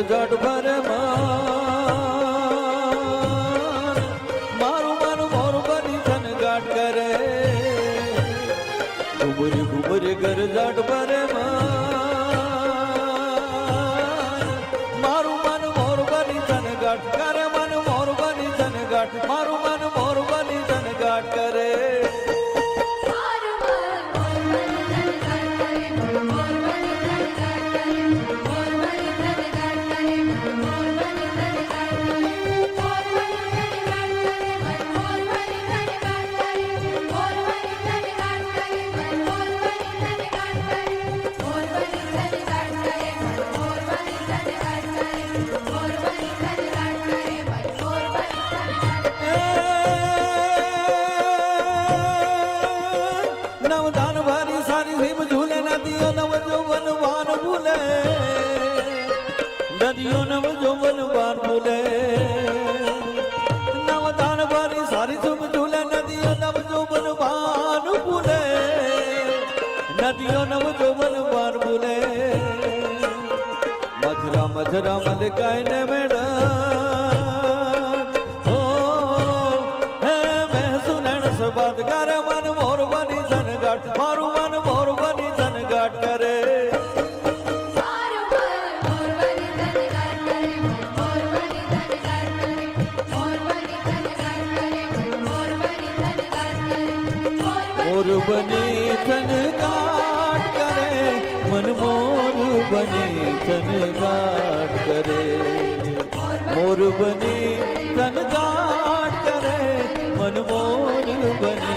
જાટ ભરે મારું મન મોર બની ધન ગાટ કરે ઘુમરી ઘુમરી ઘર જાટ ભરે મારું મન મોર બની ધન ગાટ કરે મન મોર બની ધન ગાટ મારું મન મોર બની ધન ગાટ કરે નવદાન ભારી સારી હિમ ઝૂલે નદીઓ નવ જોવન વાન ભૂલે નદીઓ નવ જોવન વાન ભૂલે નવદાન ભારી સારી હિમ ઝૂલે નદીઓ નવ જોવન વાન ભૂલે નદીઓ નવ જોવન વાન ભૂલે મજરા મજરા મલકાય ને મેડા હે મેં સુનણ સબાદ કરે મન મોર બની ધન ગાટ મારું મન મોર બની ધન ગાટ કરે મોર બની ધન ગાટ કરે મન મોર બની ધન ગાટ કરે મોર બની ધન ગાટ કરે મન મોર બની